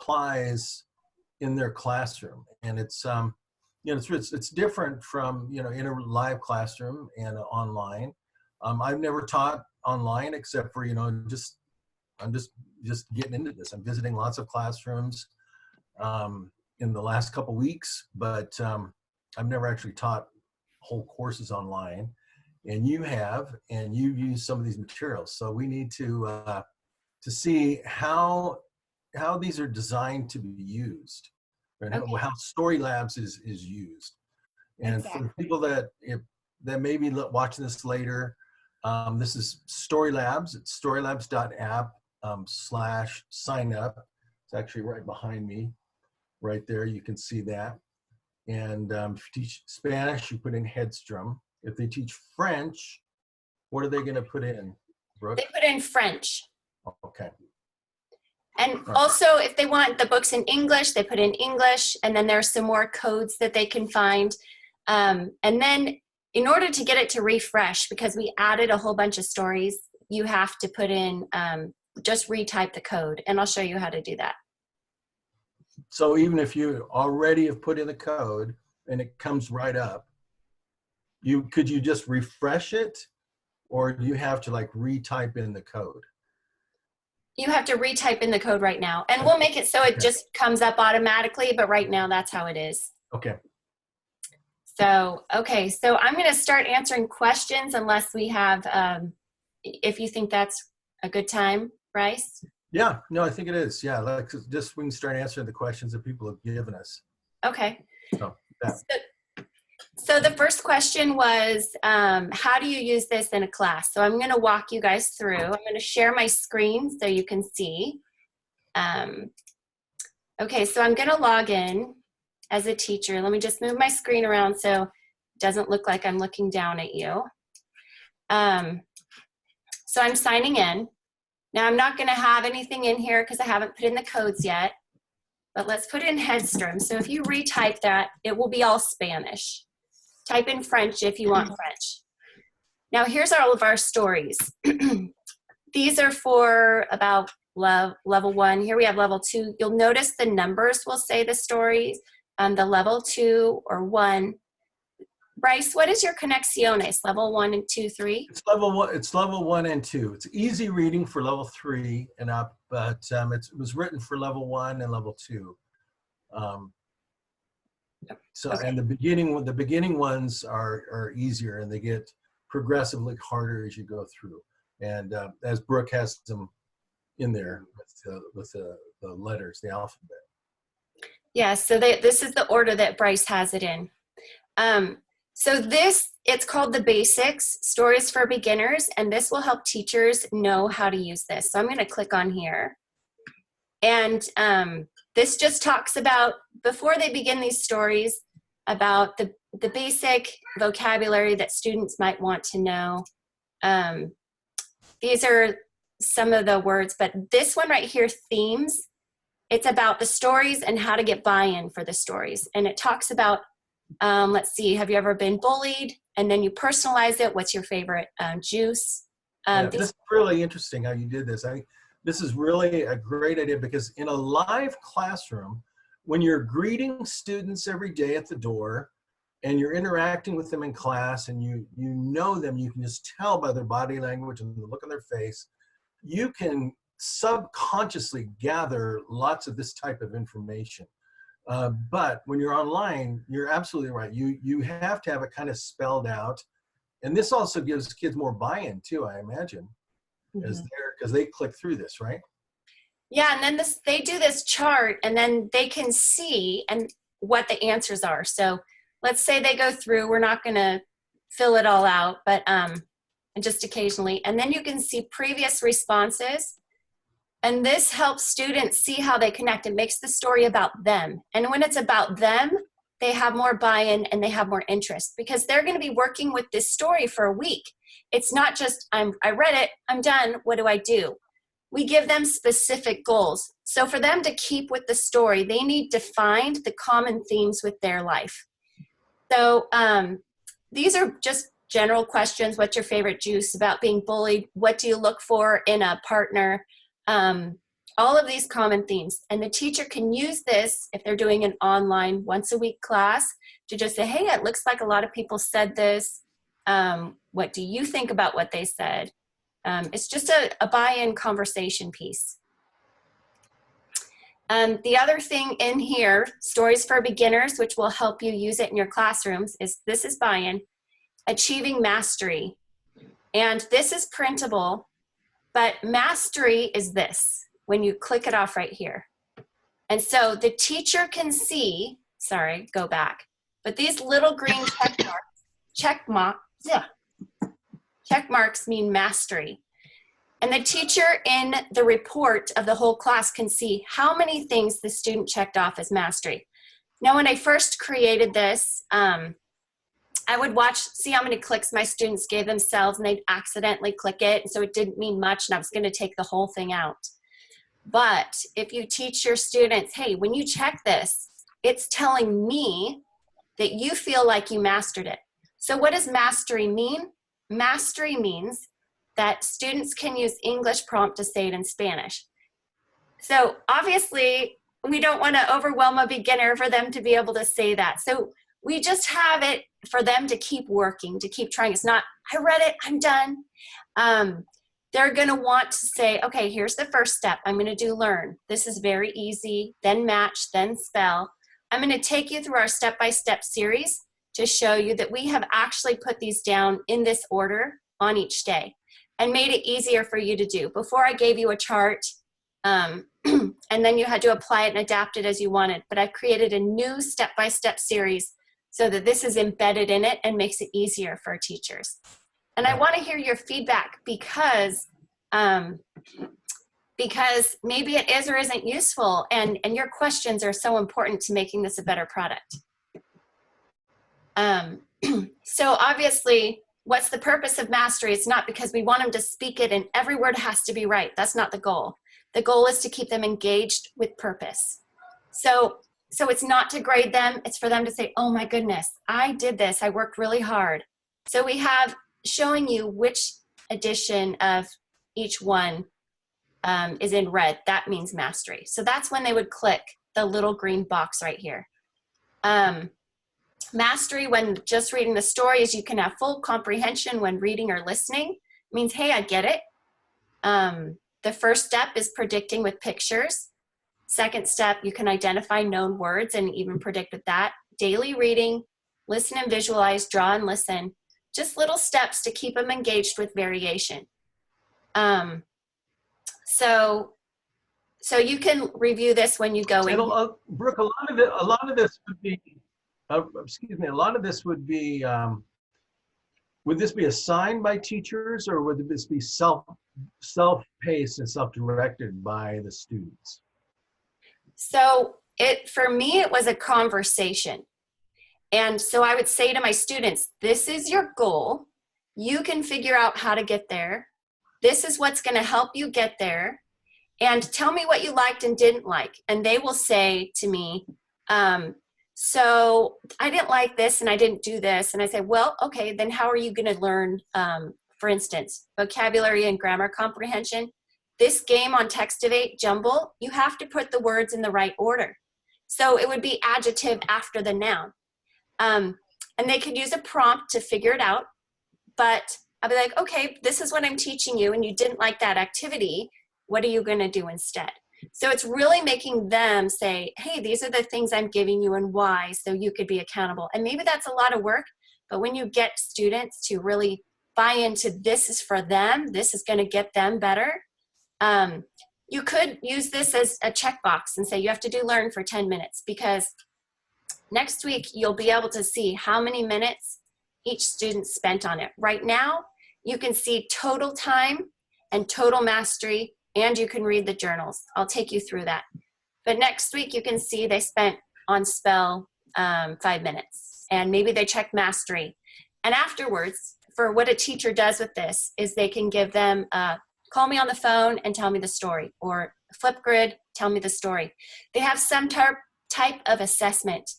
applies in their classroom. And it's, you know, it's different from, you know, in a live classroom and online. I've never taught online except for, you know, I'm just getting into this. I'm visiting lots of classrooms in the last couple weeks, but I've never actually taught whole courses online. And you have, and you've used some of these materials. So we need to see how these are designed to be used, right? Okay. How Storylabs is used. And exactly. For people that may be watching this later, this is Storylabs. It's storylabs.app /sign up. It's actually right behind me, right there. You can see that. And if you teach Spanish, you put in Headstrom. If they teach French, what are they going to put in, Brooke? They put in French. Okay. And also, if they want the books in English, they put in English. And then there's some more codes that they can find. And then in order to get it to refresh, because we added a whole bunch of stories, you have to put in, just retype the code. And I'll show you how to do that. So even if you already have put in the code and it comes right up, could you just refresh it, or do you have to like retype in the code? You have to retype in the code right now, and we'll make it so it just comes up automatically, but right now that's how it is. Okay. So, okay, so I'm going to start answering questions unless we have, if you think that's a good time, Bryce? Yeah, no, I think it is. Yeah, like just we can start answering the questions that people have given us. Okay. So, yeah. So the first question was, how do you use this in a class? So I'm going to walk you guys through. I'm going to share my screen so you can see. Okay, so I'm going to log in as a teacher. Let me just move my screen around so it doesn't look like I'm looking down at you. So I'm signing in. Now I'm not going to have anything in here because I haven't put in the codes yet. But let's put in Headstrom. So if you retype that, it will be all Spanish. Type in French if you want French. Now here's all of our stories. These are for about level 1. Here we have level 2. You'll notice the numbers will say the stories. The level 2 or 1. Bryce, what is your conexiones? Level 1 and 2, 3? It's level 1. It's level 1 and 2. It's easy reading for level 3 and up, but it was written for level 1 and level 2. So okay. And the beginning ones are easier, and they get progressively harder as you go through. And as Brooke has them in there with the letters, the alphabet. Yeah. So this is the order that Bryce has it in. So it's called the Basics, Stories for Beginners, and this will help teachers know how to use this. So I'm going to click on here. And this just talks about, before they begin these stories, about the basic vocabulary that students might want to know. These are some of the words, but this one right here, themes, it's about the stories and how to get buy-in for the stories. And it talks about, let's see, have you ever been bullied? And then you personalize it. What's your favorite juice? This is really interesting how you did this. This is really a great idea, because in a live classroom, when you're greeting students every day at the door and you're interacting with them in class and you know them, you can just tell by their body language and the look on their face, you can subconsciously gather lots of this type of information. But when you're online, you're absolutely right. You have to have it kind of spelled out. And this also gives kids more buy-in too, I imagine, because they click through this, right? Yeah, and then they do this chart, and then they can see and what the answers are. So let's say they go through, we're not going to fill it all out, but just occasionally. And then you can see previous responses. And this helps students see how they connect. It makes the story about them. And when it's about them, they have more buy-in and they have more interest, because they're going to be working with this story for a week. It's not just, I read it, I'm done, what do I do? We give them specific goals. So for them to keep with the story, they need to find the common themes with their life. So these are just general questions. What's your favorite juice? About being bullied? What do you look for in a partner? all of these common themes. And the teacher can use this if they're doing an online once-a-week class to just say, hey, it looks like a lot of people said this. What do you think about what they said? It's just a buy-in conversation piece. The other thing in here, Stories for Beginners, which will help you use it in your classrooms, is this is buy-in, Achieving Mastery. And this is printable, but mastery is this, when you click it off right here. And so the teacher can see, sorry, go back, but these little green check marks mean mastery. And the teacher in the report of the whole class can see how many things the student checked off as mastery. Now, when I first created this, I would see how many clicks my students gave themselves, and they'd accidentally click it, and so it didn't mean much, and I was gonna take the whole thing out. But if you teach your students, hey, when you check this, it's telling me that you feel like you mastered it. So what does mastery mean? Mastery means that students can use English prompt to say it in Spanish. So obviously, we don't want to overwhelm a beginner for them to be able to say that. So we just have it for them to keep working, to keep trying. It's not, I read it, I'm done. They're going to want to say, okay, here's the first step. I'm going to do learn. This is very easy, then match, then spell. I'm going to take you through our step-by-step series to show you that we have actually put these down in this order on each day and made it easier for you to do. Before I gave you a chart, and then you had to apply it and adapt it as you wanted. But I've created a new step-by-step series so that this is embedded in it and makes it easier for teachers. And I want to hear your feedback because maybe it is or isn't useful, and your questions are so important to making this a better product. So obviously, what's the purpose of mastery? It's not because we want them to speak it and every word has to be right. That's not the goal. The goal is to keep them engaged with purpose. So it's not to grade them. It's for them to say, oh my goodness, I did this. I worked really hard. So we have showing you which edition of each one is in red. That means mastery. So that's when they would click the little green box right here. Mastery when just reading the story is you can have full comprehension when reading or listening. It means, hey, I get it. The first step is predicting with pictures. Second step, you can identify known words and even predict with that. Daily reading, listen and visualize, draw and listen. Just little steps to keep them engaged with variation. So you can review this when you go in. Brooke, a lot of this would be, excuse me, a lot of this would be, would this be assigned by teachers, or would this be self-paced and self-directed by the students? So for me, it was a conversation. And so I would say to my students, this is your goal. You can figure out how to get there. This is what's going to help you get there. And tell me what you liked and didn't like. And they will say to me, so I didn't like this and I didn't do this. And I say, well, okay, then how are you going to learn, for instance, vocabulary and grammar comprehension? This game on Textivate Jumble, you have to put the words in the right order. So it would be adjective after the noun. And they could use a prompt to figure it out. But I'll be like, okay, this is what I'm teaching you and you didn't like that activity. What are you going to do instead? So it's really making them say, hey, these are the things I'm giving you and why, so you could be accountable. And maybe that's a lot of work, but when you get students to really buy into this is for them, this is going to get them better, you could use this as a checkbox and say you have to do learn for 10 minutes, because next week you'll be able to see how many minutes each student spent on it. Right now, you can see total time and total mastery, and you can read the journals. I'll take you through that. But next week, you can see they spent on spell 5 minutes, and maybe they checked mastery. And afterwards, for what a teacher does with this is they can give them, call me on the phone and tell me the story, or Flipgrid, tell me the story. They have some type of assessment.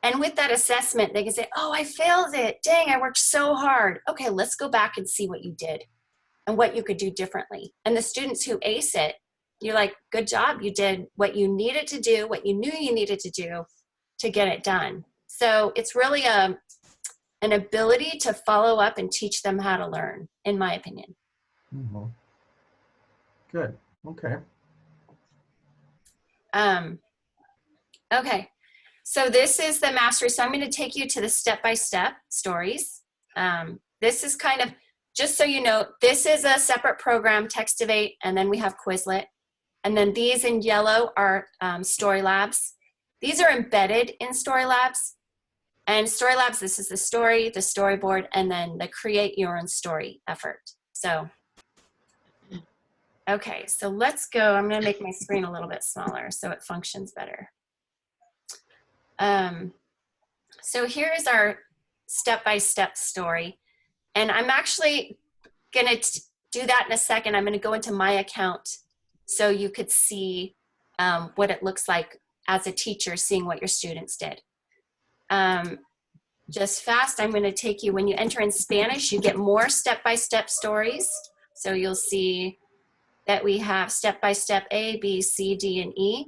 And with that assessment, they can say, oh, I failed it. Dang, I worked so hard. Okay, let's go back and see what you did and what you could do differently. And the students who ace it, you're like, good job. You did what you needed to do, what you knew you needed to do to get it done. So it's really an ability to follow up and teach them how to learn, in my opinion. Mm-hmm. Good. Okay. Okay. So this is the mastery. So I'm going to take you to the step-by-step stories. This is kind of, just so you know, this is a separate program, Text-Evate, and then we have Quizlet. And then these in yellow are Storylabs. These are embedded in Storylabs. And Storylabs, this is the story, the storyboard, and then the create your own story effort. So, okay, so let's go. I'm going to make my screen a little bit smaller so it functions better. So here is our step-by-step story. And I'm actually going to do that in a second. I'm going to go into my account so you could see what it looks like as a teacher, seeing what your students did. Just fast, I'm going to take you, when you enter in Spanish, you get more step-by-step stories. So you'll see that we have step-by-step A, B, C, D, and E.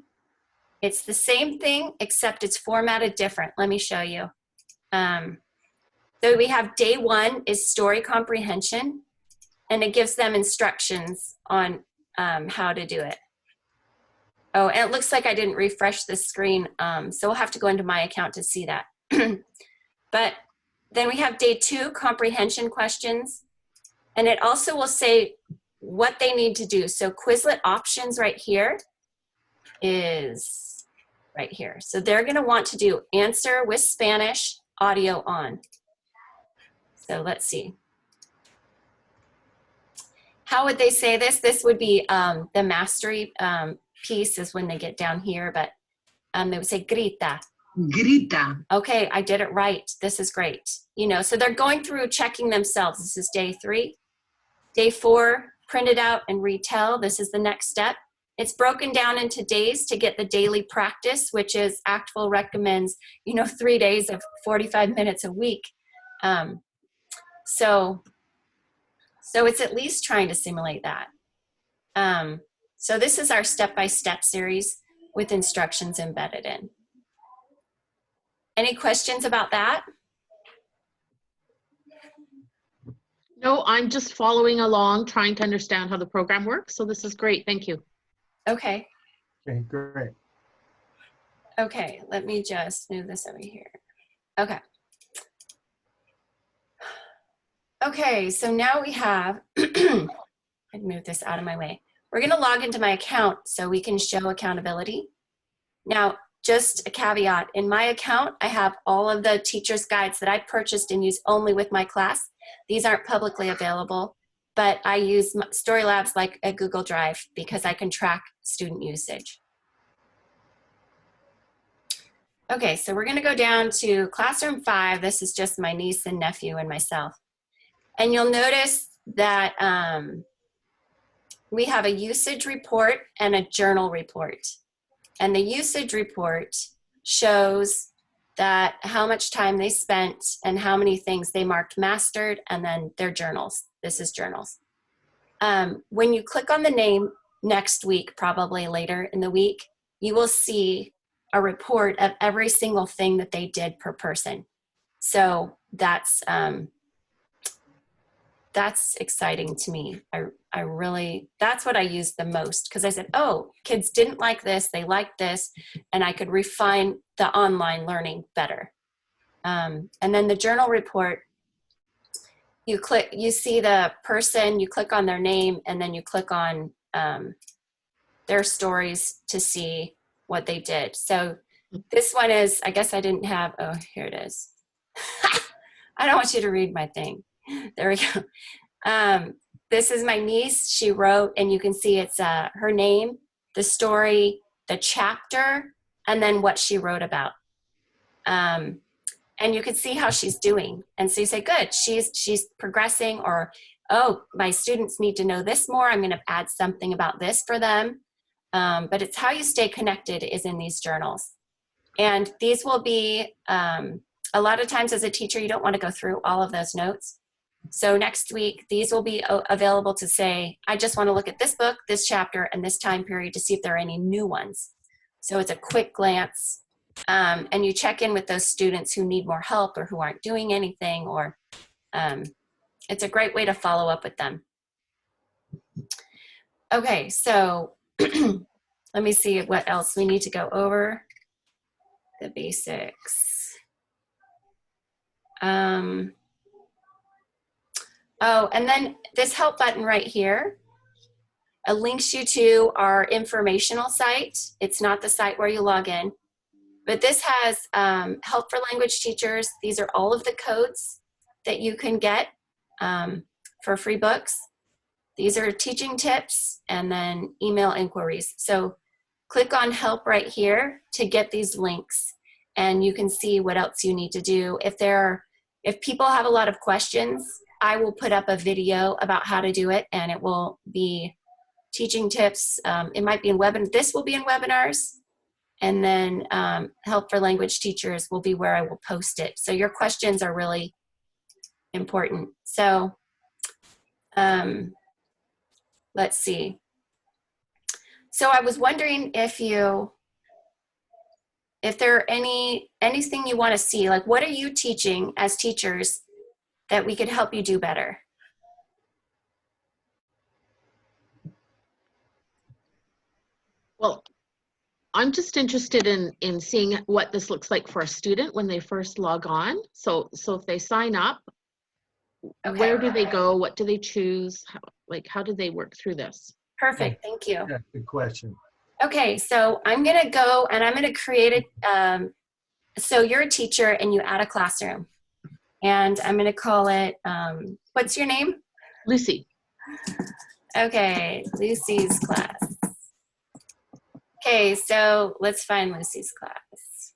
It's the same thing, except it's formatted different. Let me show you. So we have day 1 is story comprehension, and it gives them instructions on how to do it. Oh, and it looks like I didn't refresh the screen, so we'll have to go into my account to see that. But then we have day 2, comprehension questions, and it also will say what they need to do. So Quizlet options right here is right here. So they're going to want to do answer with Spanish, audio on. So let's see. How would they say this? This would be the mastery piece is when they get down here, but they would say grita. Grita. Okay, I did it right. This is great. You know, so they're going through checking themselves. This is day 3. Day 4, print it out and retell. This is the next step. It's broken down into days to get the daily practice, which is Actful recommends, 3 days of 45 minutes a week. So it's at least trying to simulate that. So this is our step-by-step series with instructions embedded in. Any questions about that? No, I'm just following along, trying to understand how the program works. So this is great. Thank you. Okay. Okay, great. Okay, let me just move this over here. Okay. Okay, so now we have, I'd move this out of my way. We're going to log into my account so we can show accountability. Now, just a caveat, in my account, I have all of the teacher's guides that I purchased and use only with my class. These aren't publicly available, but I use Storylabs like a Google Drive because I can track student usage. Okay, so we're going to go down to classroom 5. This is just my niece and nephew and myself. And you'll notice that we have a usage report and a journal report. And the usage report shows that how much time they spent and how many things they marked mastered, and then their journals. This is journals. When you click on the name next week, probably later in the week, you will see a report of every single thing that they did per person. So that's exciting to me. I really, that's what I use the most, because I said, oh, kids didn't like this, they liked this, and I could refine the online learning better. And then the journal report, you see the person, you click on their name, and then you click on their stories to see what they did. So this one is, I guess I didn't have, oh, here it is. I don't want you to read my thing. There we go. This is my niece. She wrote, and you can see it's her name, the story, the chapter, and then what she wrote about. And you can see how she's doing. And so you say, good, she's progressing, or, oh, my students need to know this more. I'm going to add something about this for them. But it's how you stay connected is in these journals. And these will be, a lot of times as a teacher, you don't want to go through all of those notes. So next week, these will be available to say, I just want to look at this book, this chapter, and this time period to see if there are any new ones. So it's a quick glance. And you check in with those students who need more help or who aren't doing anything, or it's a great way to follow up with them. Okay, so let me see what else we need to go over. The basics. Oh, and then this help button right here links you to our informational site. It's not the site where you log in, but this has help for language teachers. These are all of the codes that you can get for free books. These are teaching tips and then email inquiries. So click on help right here to get these links, and you can see what else you need to do. If people have a lot of questions, I will put up a video about how to do it, and it will be teaching tips. It might be in this will be in webinars, and then help for language teachers will be where I will post it. So your questions are really important. So let's see. So I was wondering if there are anything you want to see, like what are you teaching as teachers that we could help you do better? Well, I'm just interested in seeing what this looks like for a student when they first log on. So if they sign up, Okay. Where do they go? What do they choose? How do they work through this? Perfect, thank you. Yeah, good question. Okay, so I'm gonna go and I'm gonna create it. So you're a teacher and you add a classroom. And I'm gonna call it, what's your name? Lucy. Okay, Lucy's class. Okay, so let's find Lucy's class.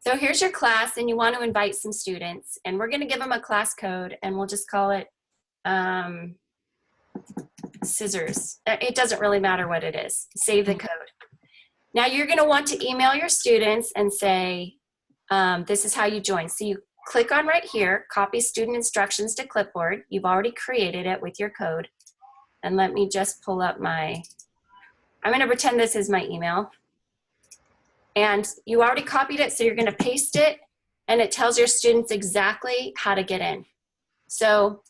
So here's your class, and you want to invite some students, and we're gonna give them a class code, and we'll just call it scissors. It doesn't really matter what it is. Save the code. Now you're gonna want to email your students and say, this is how you join. So you click on right here, copy student instructions to clipboard. You've already created it with your code. And let me just pull up I'm gonna pretend this is my email. And you already copied it, so you're gonna paste it, and it tells your students exactly how to get in. So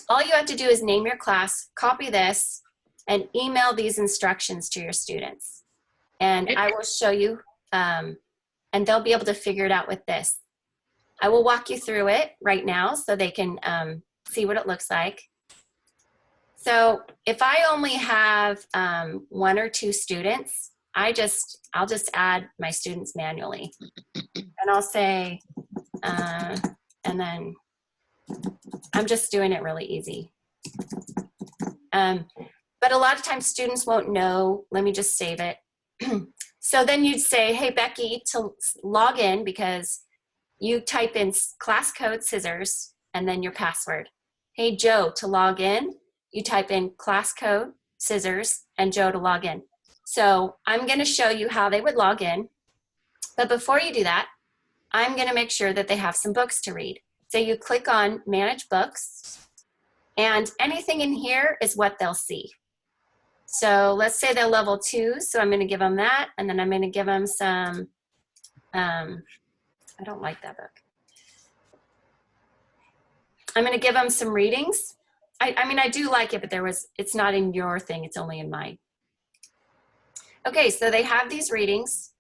all you have to do is name your class, copy this, and email these instructions to your students. And I will show you, and they'll be able to figure it out with this. I will walk you through it right now so they can see what it looks like. So if I only have 1 or 2 students, I'll just add my students manually. And I'll say, and then I'm just doing it really easy. But a lot of times students won't know. Let me just save it. So then you'd say, hey, Becky, to log in, because you type in class code scissors and then your password. Hey, Joe, to log in, you type in class code scissors and Joe to log in. So I'm going to show you how they would log in. But before you do that, I'm going to make sure that they have some books to read. So you click on Manage Books, and anything in here is what they'll see. So let's say they're level 2, so I'm going to give them that, and then I'm going to give them some, I don't like that book. I'm going to give them some readings. I mean, I do like it, but it's not in your thing, it's only in mine. Okay, so they have these readings,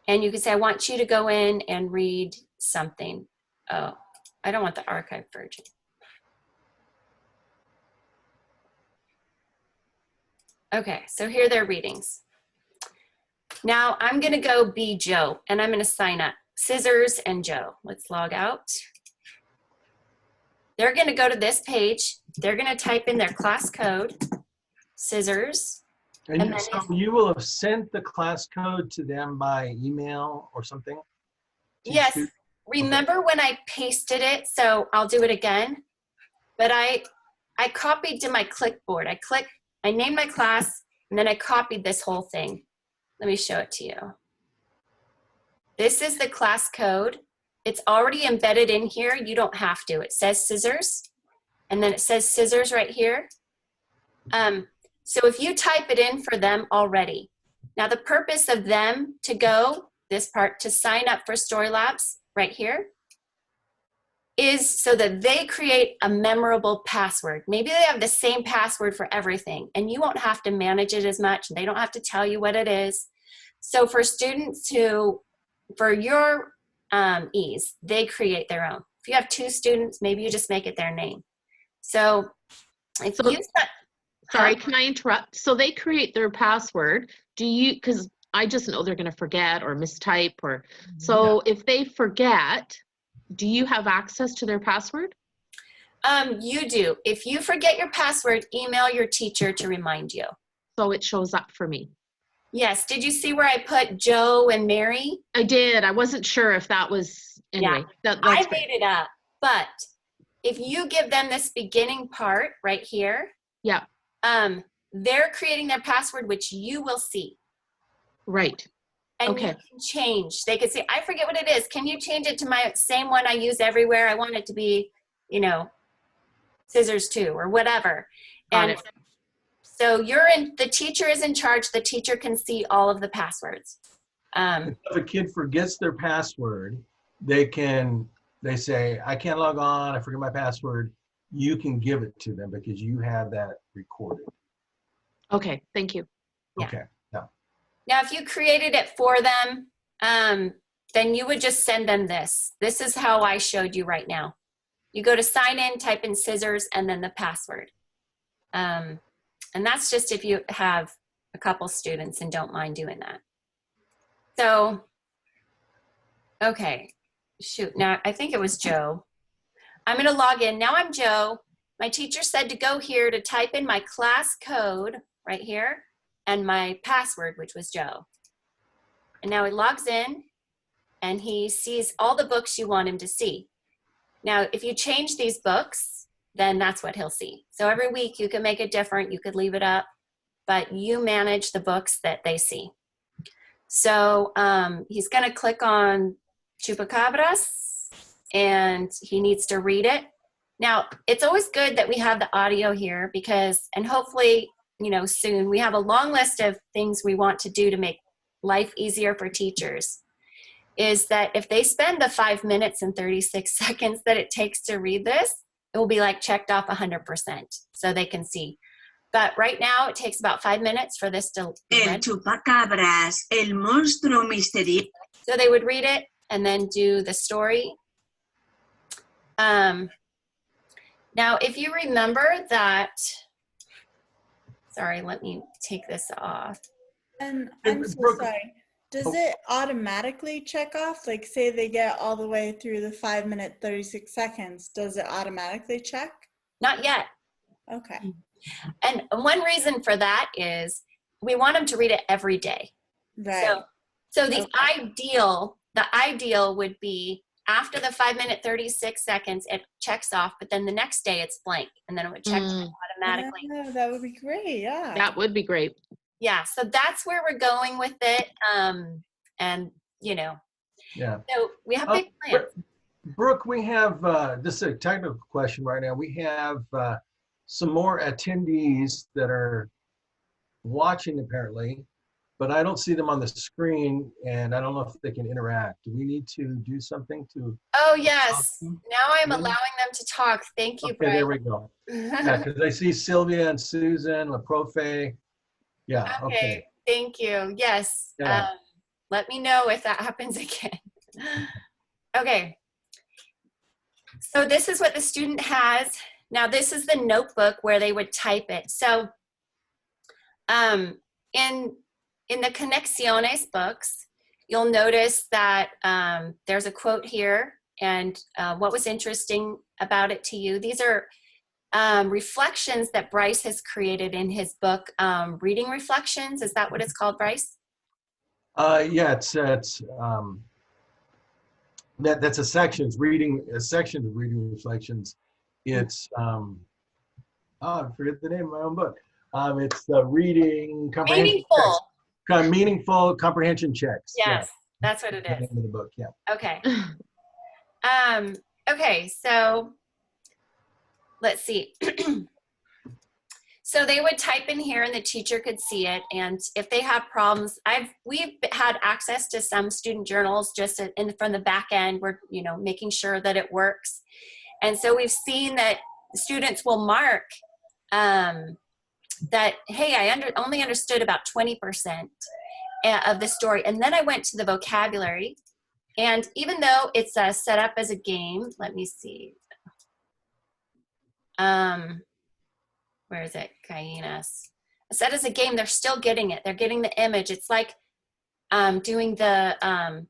and you can say, I want you to go in and read something. Oh, I don't want the archived version. Okay, so here are their readings. Now I'm gonna go be Joe, and I'm gonna sign up. Scissors and Joe. Let's log out. They're gonna go to this page. They're gonna type in their class code, scissors. And so you will have sent the class code to them by email or something? Yes, remember when I pasted it? So I'll do it again. But I copied to my clipboard. I named my class, and then I copied this whole thing. Let me show it to you. This is the class code. it's already embedded in here. You don't have to. It says scissors, and then it says scissors right here. So if you type it in for them already, now the purpose of them to go, this part, to sign up for Storylabs right here, is so that they create a memorable password. Maybe they have the same password for everything, and you won't have to manage it as much. They don't have to tell you what it is. So for students who, for your ease, they create their own. If you have 2 students, maybe you just make it their name. So if you Sorry, can I interrupt? So they create their password. Do you, because I just know they're going to forget or mistype, or so if they forget, do you have access to their password? You do. If you forget your password, email your teacher to remind you. So it shows up for me. Yes. Did you see where I put Joe and Mary? I did. I wasn't sure if that was, anyway. Yeah. I made it up. But if you give them this beginning part right here, yeah, they're creating their password, which you will see. Right. And okay. You can change. They could say, I forget what it is. Can you change it to my same one I use everywhere? I want it to be, you know, scissors too, or whatever. Got and it. So the teacher is in charge. The teacher can see all of the passwords. If a kid forgets their password, they say, I can't log on, I forget my password. You can give it to them because you have that recorded. Okay, thank you. Yeah. Okay. Now, if you created it for them, then you would just send them this. This is how I showed you right now. You go to sign in, type in scissors, and then the password. And that's just if you have a couple students and don't mind doing that. So, okay, shoot. Now, I think it was Joe. I'm going to log in. Now I'm Joe. My teacher said to go here to type in my class code right here and my password, which was Joe. And now he logs in and he sees all the books you want him to see. Now, if you change these books, then that's what he'll see. So every week you can make it different. You could leave it up, but you manage the books that they see. So he's going to click on Chupacabras and he needs to read it. Now, it's always good that we have the audio here because, and hopefully, you know, soon we have a long list of things we want to do to make life easier for teachers, is that if they spend the 5 minutes and 36 seconds that it takes to read this, it will be like checked off 100% so they can see. But right now it takes about 5 minutes for this to El chupacabras, el monstruo misterioso. So they would read it and then do the story. Now, if you remember that, sorry, let me take this off. And I'm so Brooke, sorry. Does it automatically check off? Like say they get all the way through the 5 minute, 36 seconds. Does it automatically check? Not yet. Okay. And one reason for that is we want them to read it every day. Right. So the ideal would be after the 5 minute, 36 seconds, it checks off, but then the next day it's blank and then it would check automatically. Yeah, that would be great. Yeah. That would be great. Yeah. So that's where we're going with it. And you know, Yeah. so we have big plans. Brooke, we have, this is a technical question right now. We have some more attendees that are watching apparently, but I don't see them on the screen and I don't know if they can interact. Do we need to do something to? Oh, yes. Now I'm allowing them to talk. Thank you, Okay, Bryce. there we go. Yeah, because I see Sylvia and Susan, La Profe. Yeah, okay. Thank you. Yes. Yeah. Let me know if that happens again. Okay. So this is what the student has. Now this is the notebook where they would type it. So in the Conexiones books, you'll notice that there's a quote here and what was interesting about it to you. These are reflections that Bryce has created in his book, Reading Reflections. Is that what it's called, Bryce? Yeah, that's a section. It's a section of reading reflections. It's I forget the name of my own book. It's reading comprehension checks. Meaningful comprehension checks. Yes, that's what it is. The name of the book. Yeah. Okay. Okay, so let's see. So they would type in here and the teacher could see it. And if they have problems, we've had access to some student journals just from the back end. We're, making sure that it works. And so we've seen that students will mark that, hey, I only understood about 20% of the story. And then I went to the vocabulary. And even though it's set up as a game, let me see. Where is it? Kainas. Set as a game, they're still getting it. They're getting the image. It's like doing the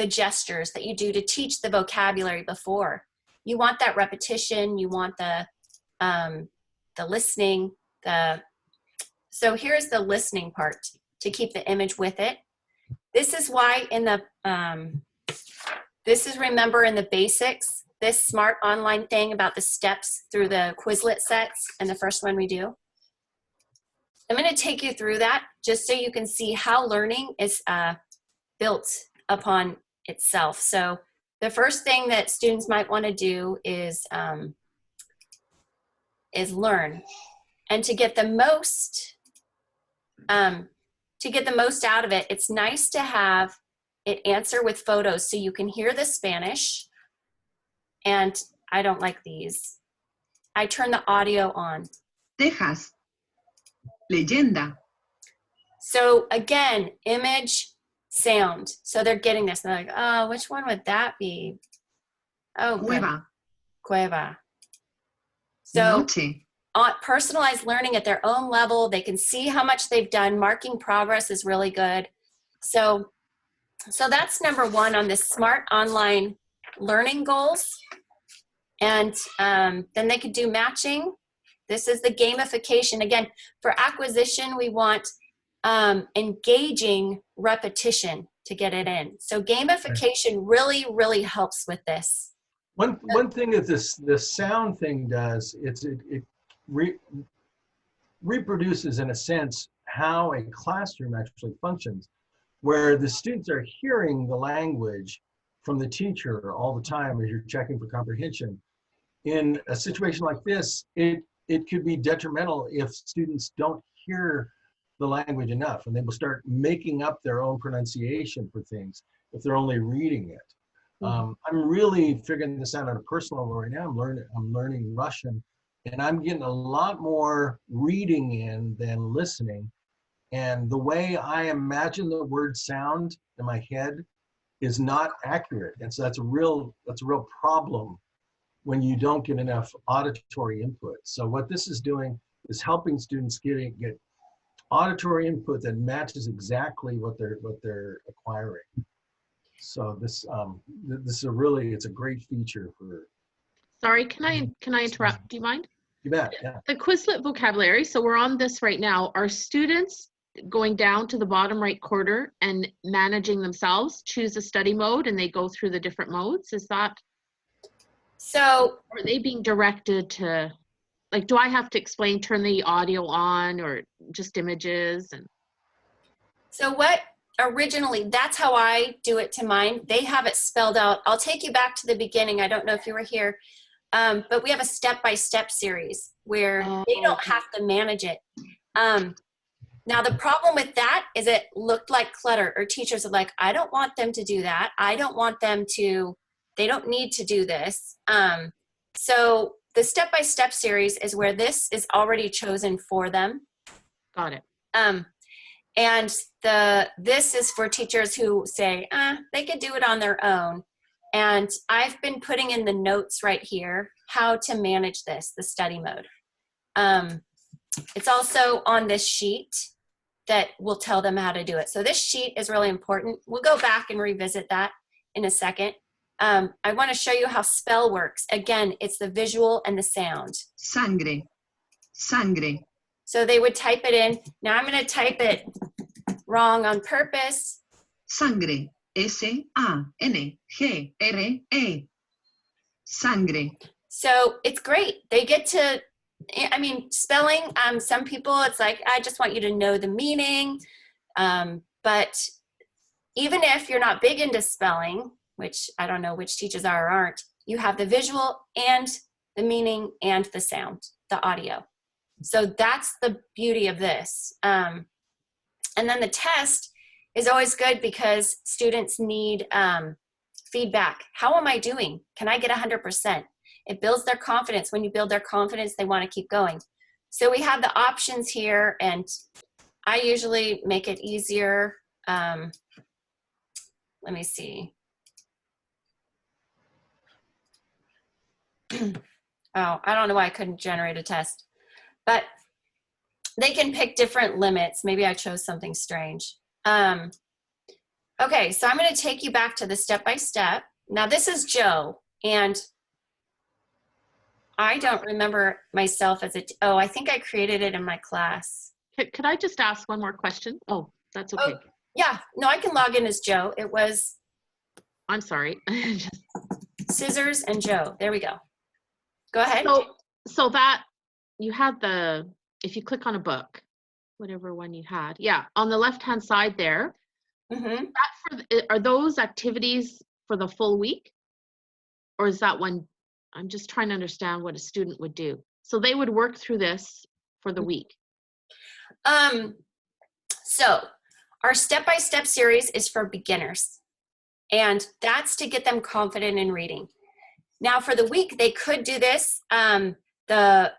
gestures that you do to teach the vocabulary before. You want that repetition. You want the listening. So here's the listening part to keep the image with it. This is why in the remember in the basics, this smart online thing about the steps through the Quizlet sets, and the first one we do. I'm going to take you through that just so you can see how learning is built upon itself. So the first thing that students might want to do is learn, and to get the most out of it, it's nice to have it answer with photos so you can hear the Spanish. And I don't like these. I turn the audio on. Texas. Leyenda. So again, image, sound. So they're getting this. They're like, oh, which one would that be? Oh, good. Cueva. Cueva. So Noche. Personalized learning at their own level. They can see how much they've done. Marking progress is really good. So that's number one on this smart online learning goals. And then they could do matching. This is the gamification. Again, for acquisition, we want engaging repetition to get it in. So gamification really, really helps with this. One thing that this sound thing does, it reproduces in a sense how a classroom actually functions, where the students are hearing the language from the teacher all the time as you're checking for comprehension. In a situation like this, it could be detrimental if students don't hear the language enough, and they will start making up their own pronunciation for things if they're only reading it. I'm really figuring this out on a personal level right now. I'm learning Russian, and I'm getting a lot more reading in than listening. And the way I imagine the word sound in my head is not accurate, and so that's a real problem when you don't get enough auditory input. So what this is doing is helping students get auditory input that matches exactly what they're acquiring. So this is it's a great feature for. Sorry, can I interrupt? Do you mind? You bet, yeah. The Quizlet vocabulary, so we're on this right now. Are students going down to the bottom right corner and managing themselves, choose a study mode, and they go through the different modes? Is that? So are they being directed to, like, do I have to explain, turn the audio on, or just images? And so what originally, that's how I do it to mine. They have it spelled out. I'll take you back to the beginning. I don't know if you were here, but we have a step-by-step series where they don't have to manage it. Now, the problem with that is it looked like clutter, or teachers are like, I don't want them to do that. I don't want them to, they don't need to do this. So the step-by-step series is where this is already chosen for them. got it. And this is for teachers who say, they could do it on their own. And I've been putting in the notes right here how to manage this, the study mode. It's also on this sheet that will tell them how to do it. So this sheet is really important. We'll go back and revisit that in a second. I want to show you how spell works. Again, it's the visual and the sound. Sangre. Sangre. So they would type it in. Now I'm going to type it wrong on purpose. Sangre. S-A-N-G-R-E. Sangre. So it's great. They get to, I mean, spelling, some people, it's like, I just want you to know the meaning. But even if you're not big into spelling, which I don't know which teachers are or aren't, you have the visual and the meaning and the sound, the audio. So that's the beauty of this. And then the test is always good because students need feedback. How am I doing? Can I get 100%? It builds their confidence. When you build their confidence, they want to keep going. So we have the options here, and I usually make it easier. Let me see. Oh, I don't know why I couldn't generate a test, but they can pick different limits. Maybe I chose something strange. Okay, so I'm going to take you back to the step-by-step. Now this is Joe, and I don't remember myself as oh, I think I created it in my class. Could I just ask one more question? Oh, that's okay. Oh, yeah, no, I can log in as Joe. It was I'm sorry. Scissors and Joe. There we go. Go ahead. So that you had the, if you click on a book, whatever one you had, yeah, on the left-hand side there, are those activities for the full week? Or is that one, I'm just trying to understand what a student would do. So they would work through this for the week. So our step-by-step series is for beginners, and that's to get them confident in reading. Now for the week, they could do this, the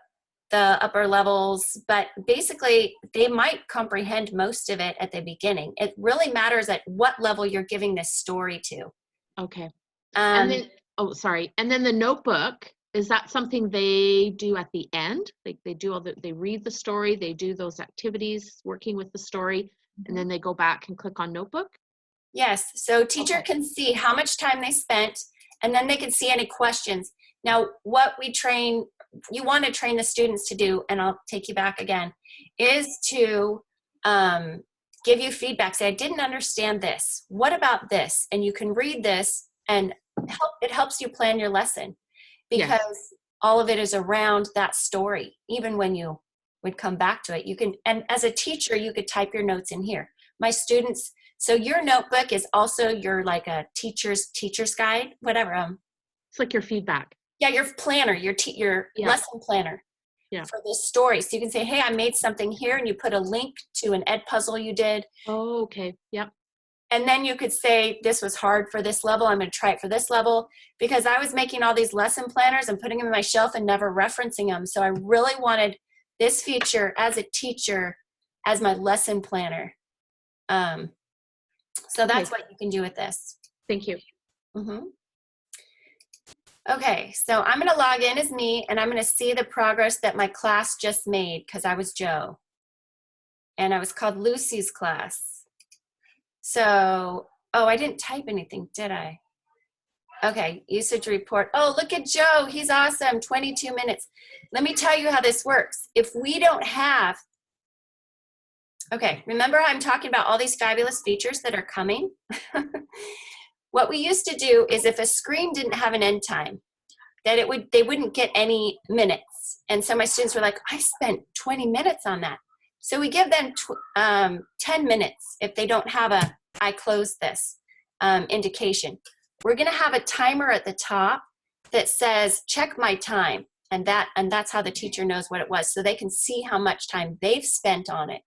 upper levels, but basically they might comprehend most of it at the beginning. It really matters at what level you're giving this story to. Okay. And then, oh, sorry. And then the notebook, is that something they do at the end? Like they do they read the story, they do those activities working with the story, and then they go back and click on notebook? Yes, so teacher can see how much time they spent, and then they can see any questions. Now, what you want to train the students to do, and I'll take you back again, is to give you feedback. Say, I didn't understand this. What about this? And you can read this, and it helps you plan your lesson, because all of it is around that story. Even when you would come back to it, you can, and as a teacher, you could type your notes in here. My students, so your notebook is also your, like a teacher's guide, whatever. It's like your feedback. Yeah, your planner, your lesson planner for this story. So you can say, hey, I made something here, and you put a link to an ed puzzle you did. Oh, okay. Yep. And then you could say, this was hard for this level. I'm going to try it for this level, because I was making all these lesson planners and putting them in my shelf and never referencing them. So I really wanted this feature as a teacher as my lesson planner. So that's what you can do with this. Thank you. Okay, so I'm going to log in as me, and I'm going to see the progress that my class just made, because I was Joe. And I was called Lucy's class. So, oh, I didn't type anything, did I? Okay, usage report. Oh, look at Joe. He's awesome. 22 minutes. Let me tell you how this works. If we don't have, okay, remember I'm talking about all these fabulous features that are coming? What we used to do is, if a screen didn't have an end time, that they wouldn't get any minutes. And so my students were like, I spent 20 minutes on that. So we give them 10 minutes if they don't have a I closed this indication. We're going to have a timer at the top that says check my time, and that's how the teacher knows what it was, so they can see how much time they've spent on it,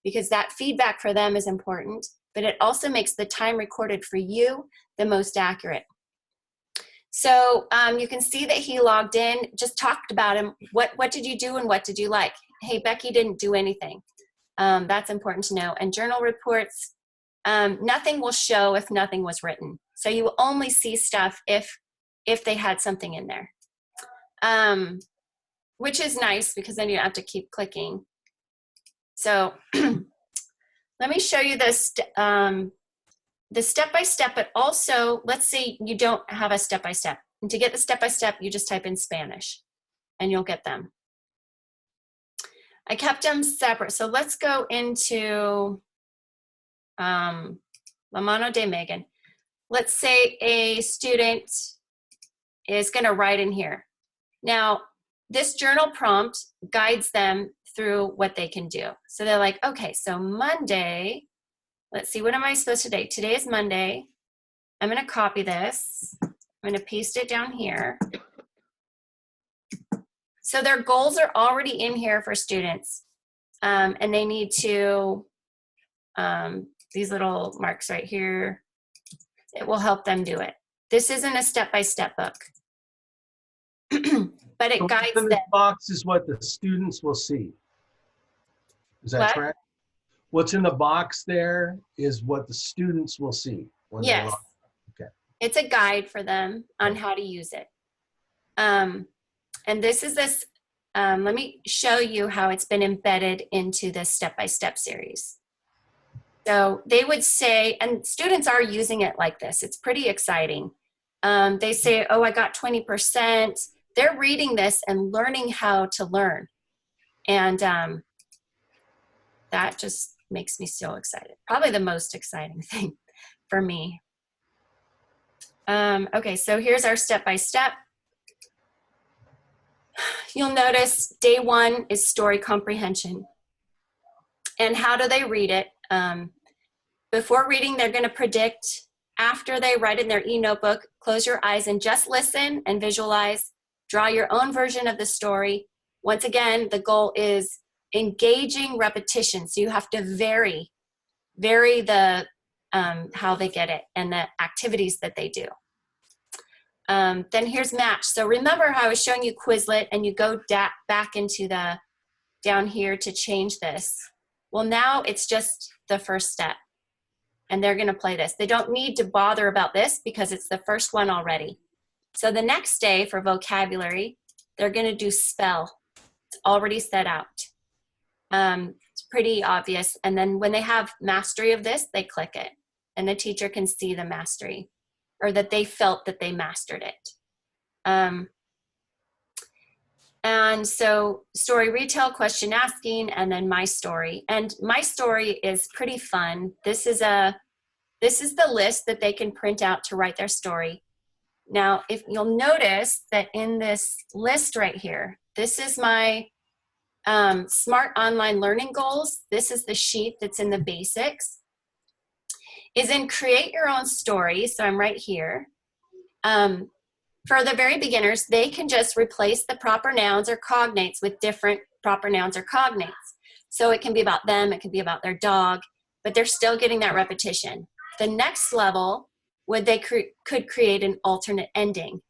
because that feedback for them is important, but it also makes the time recorded for you the most accurate. So you can see that he logged in, just talked about him. What did you do and what did you like? Hey, Becky didn't do anything. That's important to know. And journal reports, nothing will show if nothing was written. So you will only see stuff if they had something in there, which is nice, because then you don't have to keep clicking. So let me show you this, the step-by-step, but also let's say you don't have a step-by-step. And to get the step-by-step, you just type in Spanish and you'll get them. I kept them separate. So let's go into La Mano de Megan. Let's say a student is going to write in here. Now, this journal prompt guides them through what they can do. So they're like, okay, so Monday, let's see, what am I supposed to do? Today is Monday. I'm going to copy this. I'm going to paste it down here. So their goals are already in here for students. And they need to, these little marks right here, it will help them do it. This isn't a step-by-step book, but it So guides what's in them. this box is what the students will see. Is that What? correct? What's in the box there is what the students will see when they Yes. log. Okay. It's a guide for them on how to use it. And this is this, let me show you how it's been embedded into this step-by-step series. So they would say, and students are using it like this. It's pretty exciting. They say, oh, I got 20%. They're reading this and learning how to learn. And that just makes me so excited. Probably the most exciting thing for me. Okay, so here's our step-by-step. You'll notice day 1 is story comprehension. And how do they read it? Before reading, they're going to predict. After they write in their e-notebook, close your eyes and just listen and visualize. Draw your own version of the story. Once again, the goal is engaging repetition. So you have to vary the how they get it and the activities that they do. Then here's match. So remember how I was showing you Quizlet and you go back into the down here to change this. Well, now it's just the first step and they're going to play this. They don't need to bother about this because it's the first one already. So the next day for vocabulary, they're going to do spell. It's already set out. It's pretty obvious. And then when they have mastery of this, they click it and the teacher can see the mastery or that they felt that they mastered it. And so story retell, question asking, and then my story. And my story is pretty fun. This is the list that they can print out to write their story. Now, if you'll notice that in this list right here, this is my Smart Online Learning Goals. This is the sheet that's in the basics. Is in create your own story. So I'm right here. For the very beginners, they can just replace the proper nouns or cognates with different proper nouns or cognates. So it can be about them, it can be about their dog, but they're still getting that repetition. The next level, they could create an alternate ending.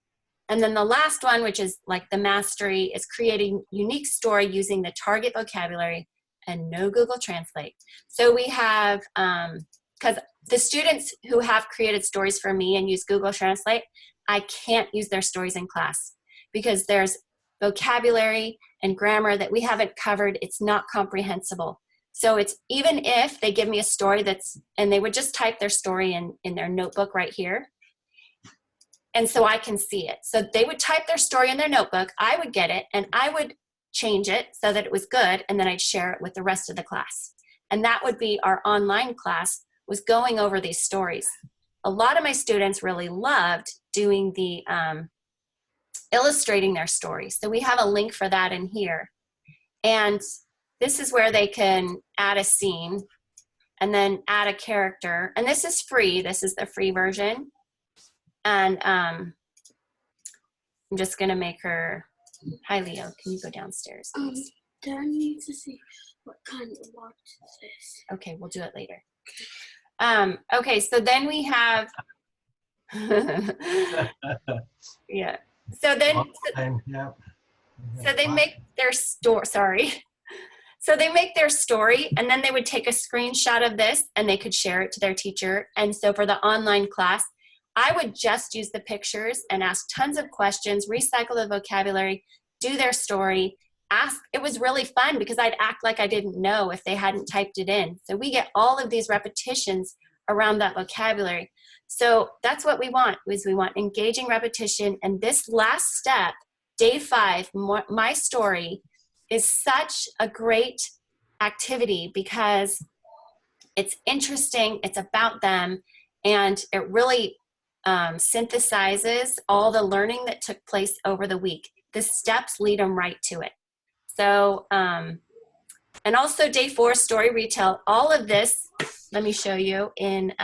And then the last one, which is like the mastery, is creating unique story using the target vocabulary and no Google Translate. So we have, because the students who have created stories for me and use Google Translate, I can't use their stories in class because there's vocabulary and grammar that we haven't covered. It's not comprehensible. So it's even if they give me a story and they would just type their story in their notebook right here. And so I can see it. So they would type their story in their notebook, I would get it, and I would change it so that it was good, and then I'd share it with the rest of the class. And that would be our online class, was going over these stories. A lot of my students really loved doing the illustrating their stories. So we have a link for that in here. And this is where they can add a scene and then add a character. And this is free. This is the free version. And I'm just going to make her, hi Leo, can you go downstairs, please? Dad needs to see what kind of box is this. Okay, we'll do it later. Okay, so then we have, yeah. So then, so they make their story, sorry. So they make their story and then they would take a screenshot of this and they could share it to their teacher. And so for the online class, I would just use the pictures and ask tons of questions, recycle the vocabulary, do their story, ask. It was really fun because I'd act like I didn't know if they hadn't typed it in. So we get all of these repetitions around that vocabulary. So that's what we want, is we want engaging repetition. And this last step, day 5, my story, is such a great activity because it's interesting, it's about them, and it really synthesizes all the learning that took place over the week. The steps lead them right to it. So, and also day 4, story retell. All of this, let me show you in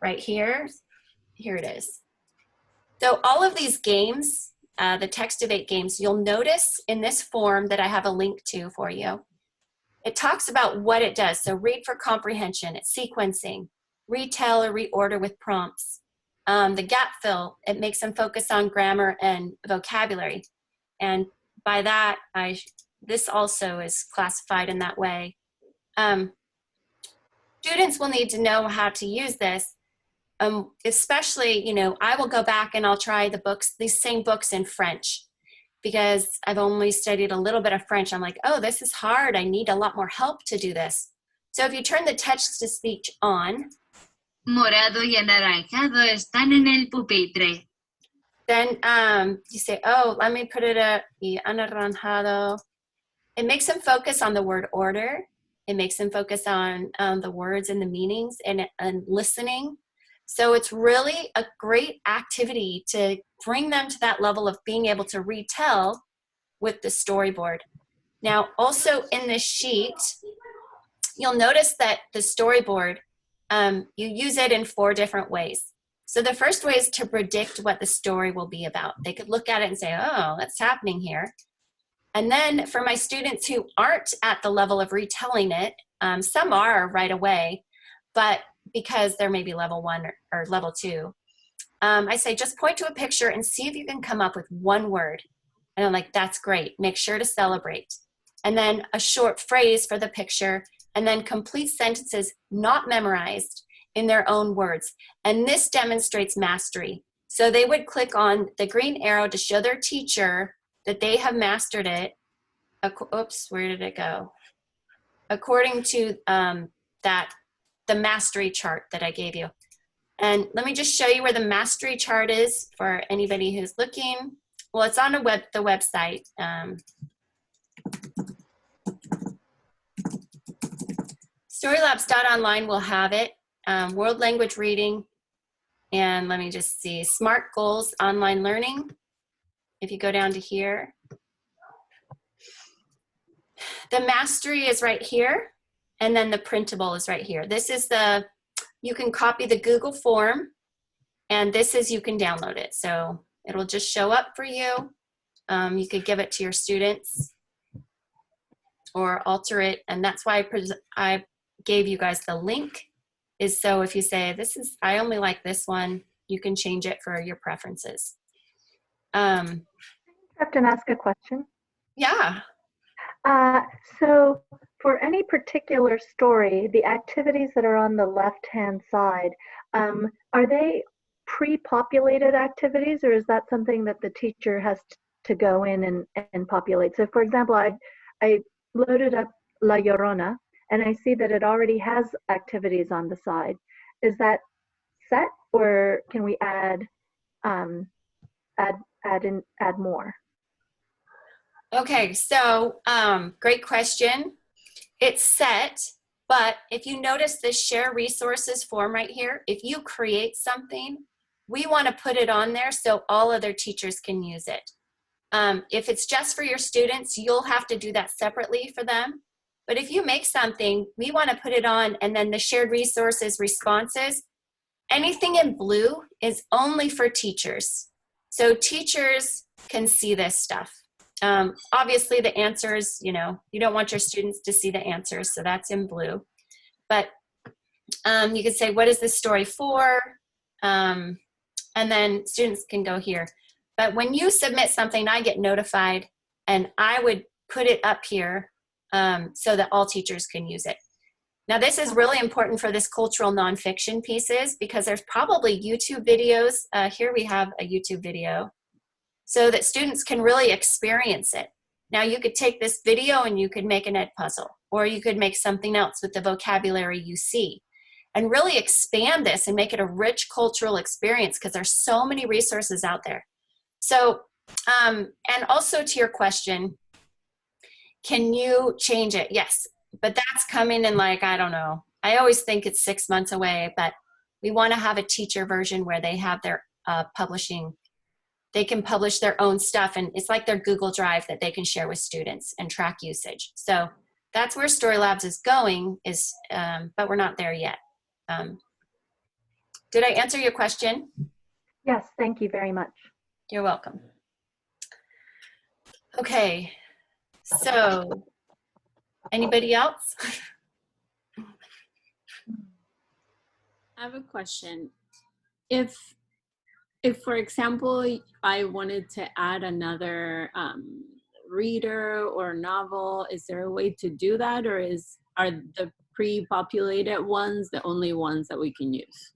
right here. Here it is. So all of these games, the Text-to-8 games, you'll notice in this form that I have a link to for you. It talks about what it does. So read for comprehension, it's sequencing, retell or reorder with prompts. The gap fill, it makes them focus on grammar and vocabulary. And by that, this also is classified in that way. Students will need to know how to use this, especially, you know, I will go back and I'll try the books, these same books in French, because I've only studied a little bit of French. I'm like, oh, this is hard. I need a lot more help to do this. So if you turn the text-to-speech on, Morado y anaranjado están en el pupitre. then you say, oh, let me put it at y anaranjado. It makes them focus on the word order. It makes them focus on the words and the meanings and listening. So it's really a great activity to bring them to that level of being able to retell with the storyboard. Now, also in this sheet, you'll notice that the storyboard, you use it in 4 different ways. So the first way is to predict what the story will be about. They could look at it and say, oh, that's happening here. And then for my students who aren't at the level of retelling it, some are right away, but because they're maybe level 1 or level 2, I say just point to a picture and see if you can come up with 1 word. And I'm like, that's great. Make sure to celebrate. And then a short phrase for the picture, and then complete sentences not memorized in their own words. And this demonstrates mastery. So they would click on the green arrow to show their teacher that they have mastered it. Oops, where did it go? According to the mastery chart that I gave you. And let me just show you where the mastery chart is for anybody who's looking. Well, it's on the website. Storylabs.online will have it. World language reading. And let me just see, SMART goals, online learning. If you go down to here. The mastery is right here. And then the printable is right here. This is you can copy the Google form, and this is, you can download it. So it'll just show up for you. You could give it to your students or alter it. And that's why I gave you guys the link, is so if you say, I only like this one, you can change it for your preferences. I have to ask a question. Yeah. So for any particular story, the activities that are on the left-hand side, are they pre-populated activities, or is that something that the teacher has to go in and populate? So for example, I loaded up La Llorona, and I see that it already has activities on the side. Is that set, or can we add more? Okay, so great question. It's set, but if you notice this share resources form right here, if you create something, we want to put it on there so all other teachers can use it. If it's just for your students, you'll have to do that separately for them. But if you make something, we want to put it on, and then the shared resources responses, anything in blue is only for teachers. So teachers can see this stuff. Obviously the answers, you don't want your students to see the answers, so that's in blue. But you can say, what is this story for? And then students can go here. But when you submit something, I get notified, and I would put it up here so that all teachers can use it. Now this is really important for this cultural nonfiction pieces, because there's probably YouTube videos. Here we have a YouTube video, so that students can really experience it. Now you could take this video and you could make an ed puzzle, or you could make something else with the vocabulary you see, and really expand this and make it a rich cultural experience, because there's so many resources out there. So, and also to your question, can you change it? Yes, but that's coming in, like, I don't know. I always think it's 6 months away, but we want to have a teacher version where they have their publishing. They can publish their own stuff, and it's like their Google Drive that they can share with students and track usage. So that's where Storylabs is going, but we're not there yet. Did I answer your question? Yes, thank you very much. You're welcome. Okay, so anybody else? I have a question. If for example, I wanted to add another reader or novel, is there a way to do that, or are the pre-populated ones the only ones that we can use?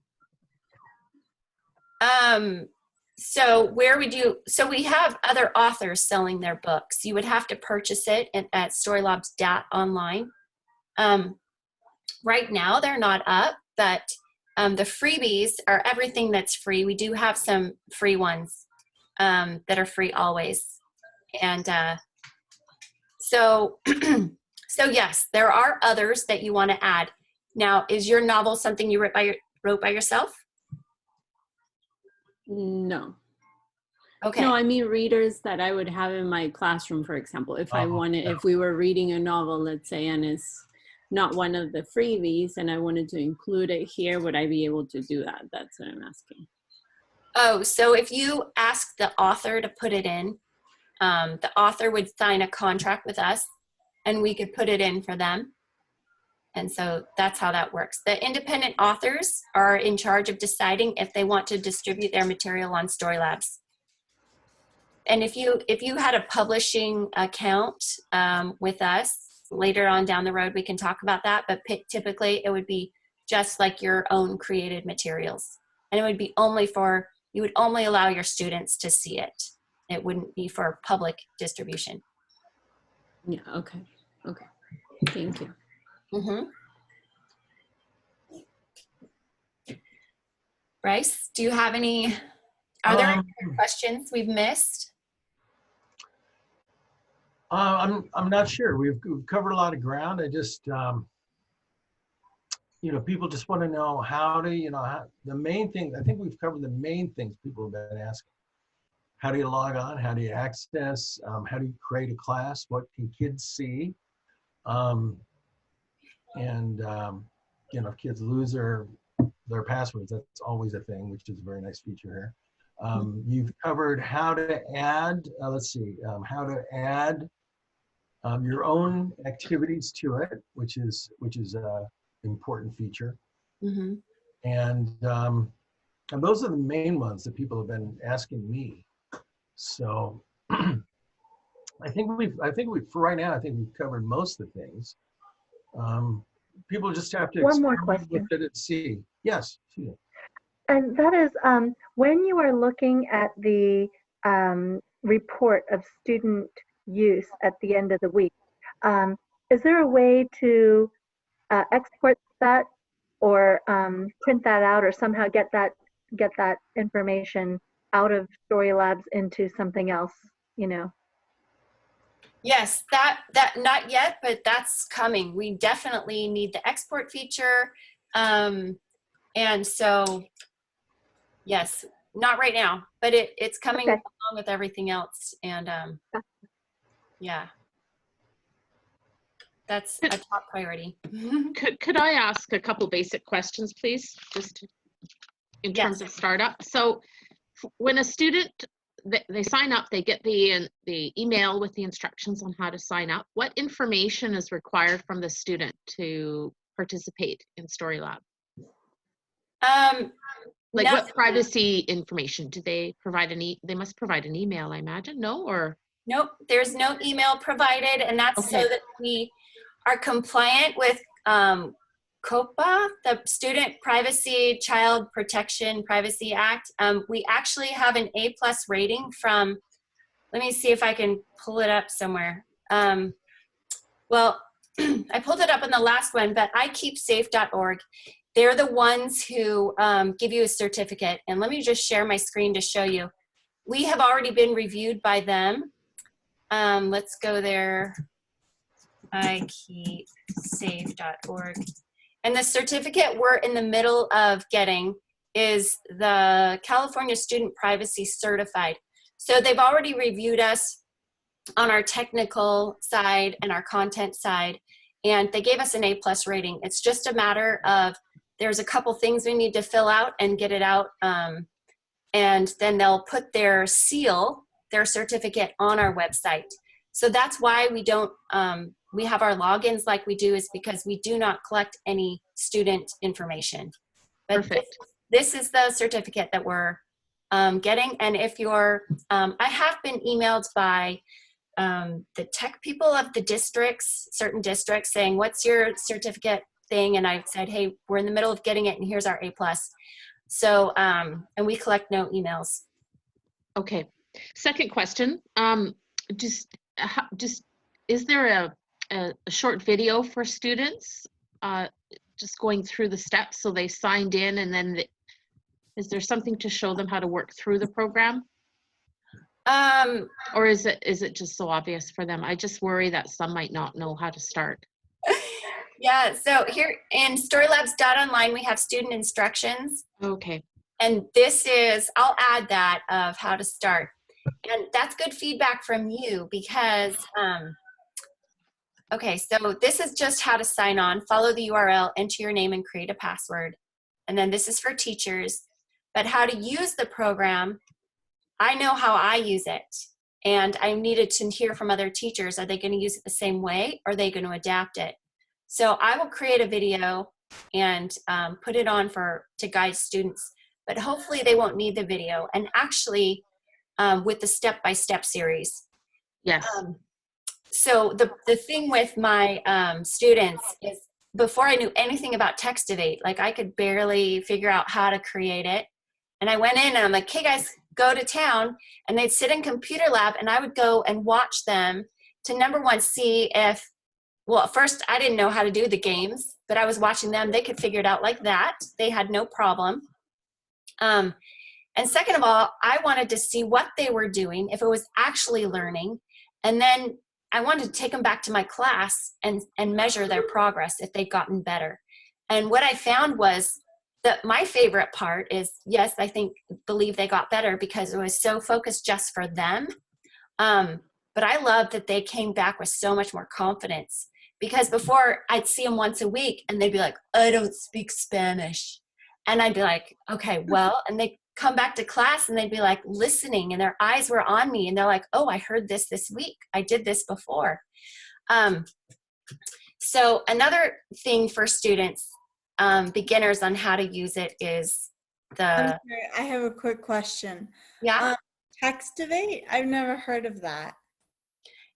So where would you, so we have other authors selling their books. You would have to purchase it at Storylabs.online. Right now they're not up, but the freebies are everything that's free. We do have some free ones that are free always. And so yes, there are others that you want to add. Now, is your novel something you wrote by yourself? No. Okay. No, I mean readers that I would have in my classroom, for example. If I wanted, if we were reading a novel, let's say, and it's not one of the freebies, and I wanted to include it here, would I be able to do that? That's what I'm asking. Oh, so if you ask the author to put it in, the author would sign a contract with us, and we could put it in for them. And so that's how that works. The independent authors are in charge of deciding if they want to distribute their material on Storylabs. And if you had a publishing account with us, later on down the road, we can talk about that. But typically, it would be just like your own created materials. And it would be only for, you would only allow your students to see it. It wouldn't be for public distribution. Yeah, okay. Okay. Thank you. Mm-hmm. Bryce, do you have any, are there any questions we've missed? I'm not sure. We've covered a lot of ground. I just, you know, people just want to know how to, you know, the main thing, I think we've covered the main things people have been asking. How do you log on? How do you access? How do you create a class? What can kids see? You know, if kids lose their passwords, that's always a thing, which is a very nice feature here. You've covered how to add, let's see, how to add your own activities to it, which is an important feature. Mm-hmm. And those are the main ones that people have been asking me. So I think for right now, I think we've covered most of the things. People just have to One more experiment question. with it and see. Yes. And that is, when you are looking at the report of student use at the end of the week, is there a way to export that or print that out or somehow get that information out of Storylabs into something else, you know? Yes, that not yet, but that's coming. We definitely need the export feature. And so, yes, not right now, but it's coming along with everything else. And yeah, that's a top priority. Could I ask a couple basic questions, please? Just in terms of startup. So when a student, they sign up, they get the email with the instructions on how to sign up. What information is required from the student to participate in Storylab? Like what privacy information? Do they provide they must provide an email, I imagine, no? Or nope, there's no email provided, and that's so that we are compliant with COPPA, the Student Privacy Child Protection Privacy Act. We actually have an A+ rating from, let me see if I can pull it up somewhere. Well, I pulled it up in the last one, but iKeepSafe.org. They're the ones who give you a certificate. And let me just share my screen to show you. We have already been reviewed by them. Let's go there. iKeepSafe.org. And the certificate we're in the middle of getting is the California Student Privacy Certified. So they've already reviewed us on our technical side and our content side, and they gave us an A+ rating. It's just a matter of there's a couple things we need to fill out and get it out. And then they'll put their seal, their certificate on our website. So that's why we don't, we have our logins like we do, is because we do not collect any student information. But Perfect. This is the certificate that we're getting. And if you're, I have been emailed by the tech people of the districts, certain districts, saying, what's your certificate thing? And I've said, hey, we're in the middle of getting it and here's our A+. So, and we collect no emails. Okay. Second question. Just is there a short video for students just going through the steps so they signed in, and then is there something to show them how to work through the program? Or is it just so obvious for them? I just worry that some might not know how to start. Yeah, so here in Storylabs.online, we have student instructions. Okay. And this is, I'll add that of how to start. And that's good feedback from you because, okay, so this is just how to sign on. Follow the URL, enter your name, and create a password. And then this is for teachers. But how to use the program, I know how I use it. And I needed to hear from other teachers. Are they going to use it the same way? Or are they going to adapt it? So I will create a video and put it on to guide students. But hopefully they won't need the video. And actually, with the step-by-step series. Yes. So the thing with my students is, before I knew anything about Textivate, like I could barely figure out how to create it. And I went in and I'm like, hey guys, go to town. And they'd sit in computer lab and I would go and watch them to, number one, see if, well, first I didn't know how to do the games, but I was watching them. They could figure it out like that. They had no problem. And second of all, I wanted to see what they were doing, if it was actually learning. And then I wanted to take them back to my class and measure their progress, if they'd gotten better. And what I found was that my favorite part is, yes, I believe they got better because it was so focused just for them. But I love that they came back with so much more confidence, because before I'd see them once a week and they'd be like, I don't speak Spanish. And I'd be like, okay, well, and they come back to class and they'd be like listening and their eyes were on me and they're like, oh, I heard this week. I did this before. So another thing for students, beginners on how to use it is I'm sorry, I have a quick question. Yeah. Textivate? I've never heard of that.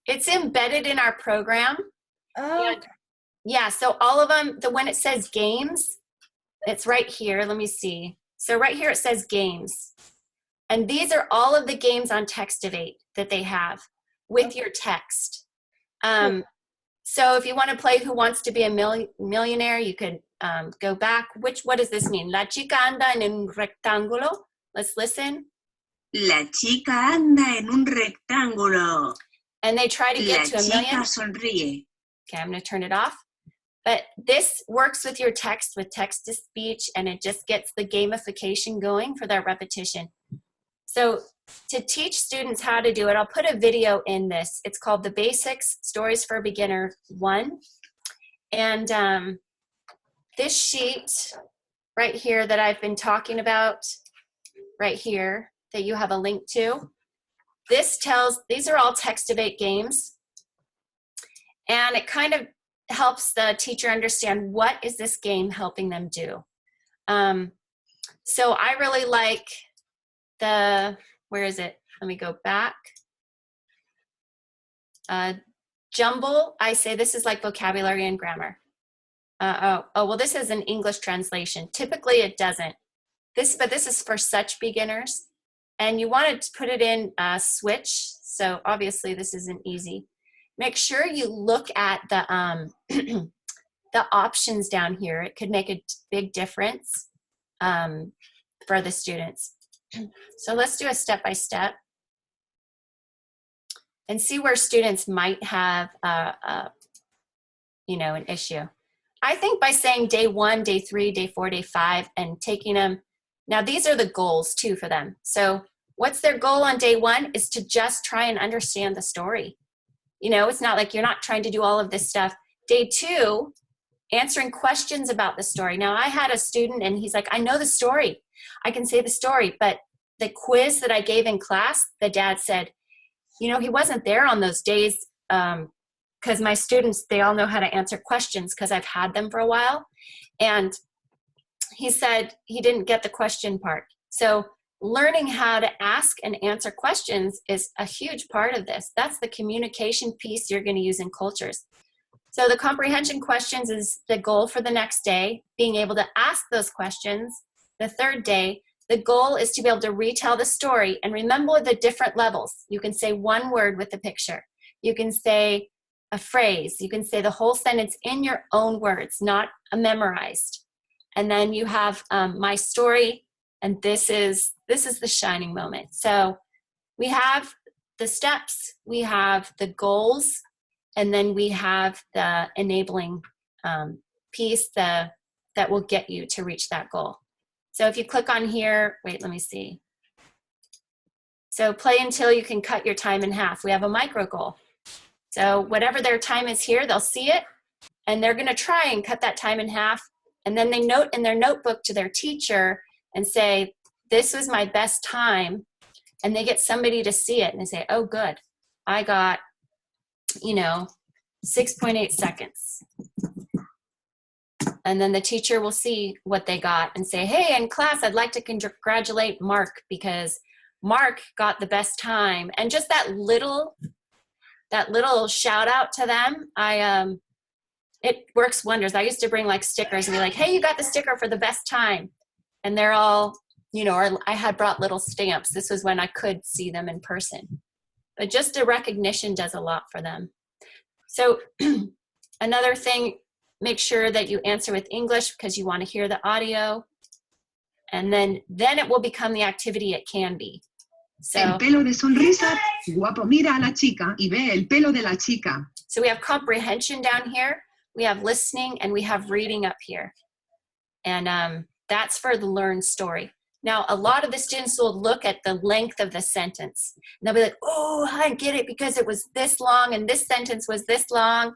It's embedded in our program. Oh, And, yeah, so all of them, when it says games, it's right here. Let me see. So right here it says games. And these are all of the games on Textivate that they have with your text. So if you want to play Who Wants to Be a Millionaire, you could go back. What does this mean? La chica anda en un rectángulo. Let's listen. La chica anda en un rectángulo. And they try to get to a million. La chica sonríe. Okay, I'm going to turn it off. But this works with your text, with text-to-speech, and it just gets the gamification going for that repetition. So to teach students how to do it, I'll put a video in this. It's called The Basics, Stories for Beginner 1. And this sheet right here that I've been talking about, right here, that you have a link to, these are all Textivate games. And it kind of helps the teacher understand, what is this game helping them do? So I really like where is it? Let me go back. Jumble, I say this is like vocabulary and grammar. Well, this is an English translation. Typically it doesn't. But this is for such beginners. And you want to put it in switch. So obviously this isn't easy. Make sure you look at the the options down here. It could make a big difference for the students. So let's do a step-by-step and see where students might have an issue. I think by saying day 1, day 3, day 4, day 5, and taking them, now these are the goals too for them. So what's their goal on day 1 is to just try and understand the story. It's not like you're not trying to do all of this stuff. Day 2, answering questions about the story. Now, I had a student and he's like, I know the story. I can say the story. But the quiz that I gave in class, the dad said, you know, he wasn't there on those days because my students, they all know how to answer questions because I've had them for a while. And he said he didn't get the question part. So learning how to ask and answer questions is a huge part of this. That's the communication piece you're going to use in cultures. So the comprehension questions is the goal for the next day, being able to ask those questions. The third day, the goal is to be able to retell the story and remember the different levels. You can say one word with the picture. You can say a phrase. You can say the whole sentence in your own words, not memorized. And then you have my story, and this is the shining moment. So we have the steps, we have the goals, and then we have the enabling piece that will get you to reach that goal. So if you click on here, wait, let me see. So play until you can cut your time in half. We have a micro goal. So whatever their time is here, they'll see it, and they're gonna try and cut that time in half. And then they note in their notebook to their teacher and say, this was my best time. And they get somebody to see it and they say, oh, good. I got, 6.8 seconds. And then the teacher will see what they got and say, hey, in class, I'd like to congratulate Mark because Mark got the best time. And just that little shout out to them, it works wonders. I used to bring like stickers and be like, hey, you got the sticker for the best time. And they're all, or I had brought little stamps. This was when I could see them in person. But just a recognition does a lot for them. So another thing, make sure that you answer with English because you want to hear the audio. And then it will become the activity it can be. So, el pelo de sonrisa, guapo, mira a la chica y ve el pelo de la chica. So we have comprehension down here, we have listening, and we have reading up here. And that's for the learned story. Now, a lot of the students will look at the length of the sentence. And they'll be like, oh, I get it because it was this long and this sentence was this long.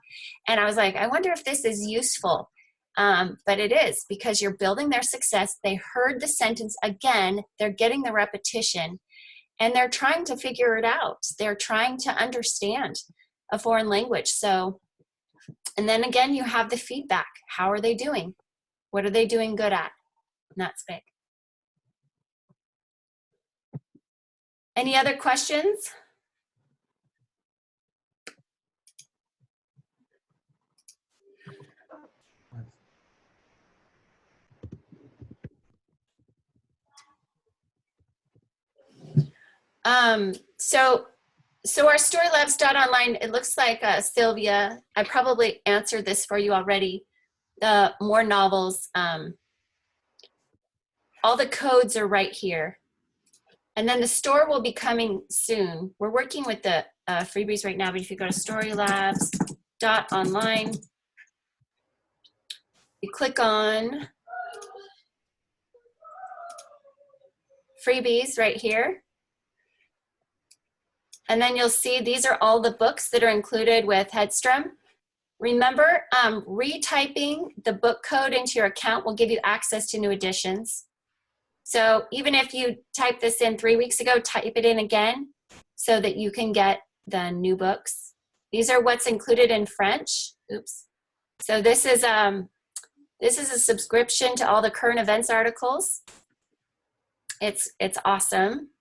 And I was like, I wonder if this is useful. But it is because you're building their success. They heard the sentence again. They're getting the repetition. And they're trying to figure it out. They're trying to understand a foreign language. So, and then again, you have the feedback. How are they doing? What are they doing good at? And that's big. Any other questions? So our Storylabs.online, it looks like Sylvia, I probably answered this for you already. The more novels, all the codes are right here. And then the store will be coming soon. We're working with the freebies right now, but if you go to Storylabs.online, you click on freebies right here. And then you'll see these are all the books that are included with Headstrom. Remember, retyping the book code into your account will give you access to new editions. So even if you typed this in 3 weeks ago, type it in again so that you can get the new books. These are what's included in French. Oops. So this is a subscription to all the current events articles. It's awesome.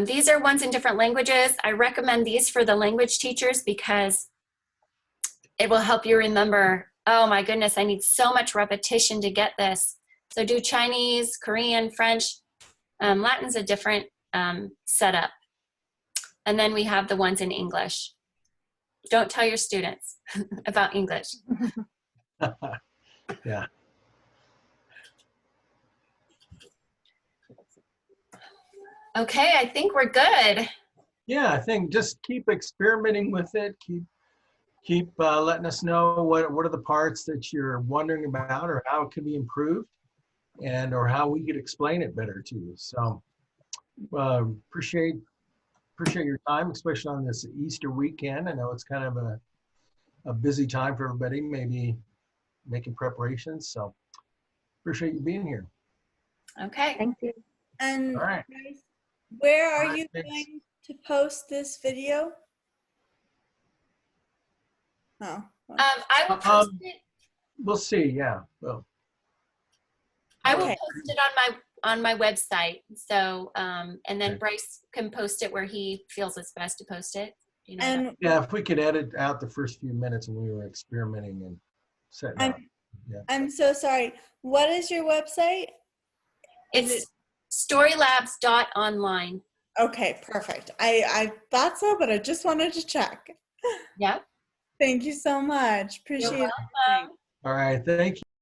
These are ones in different languages. I recommend these for the language teachers because it will help you remember, oh my goodness, I need so much repetition to get this. So do Chinese, Korean, French. Latin's a different setup. And then we have the ones in English. Don't tell your students about English. Yeah. Okay, I think we're good. Yeah, I think just keep experimenting with it. Keep letting us know what are the parts that you're wondering about or how it can be improved, and or how we could explain it better to you. So appreciate your time, especially on this Easter weekend. I know it's kind of a a busy time for everybody, maybe making preparations. So appreciate you being here. Okay. Thank you. And All right. Bryce, where are All right, you thanks. going to post this video? Oh, I will post it. We'll see. Yeah. Well, I will Okay. post it on my website. So, and then Okay. Bryce can post it where he feels it's best to post it. You know. and yeah, if we could edit out the first few minutes when we were experimenting and setting up. I'm so sorry. What is your website? It's storylabs.online. Okay, perfect. I thought so, but I just wanted to check. Yep. Thank you so much. Appreciate it. welcome. All right. Thank you.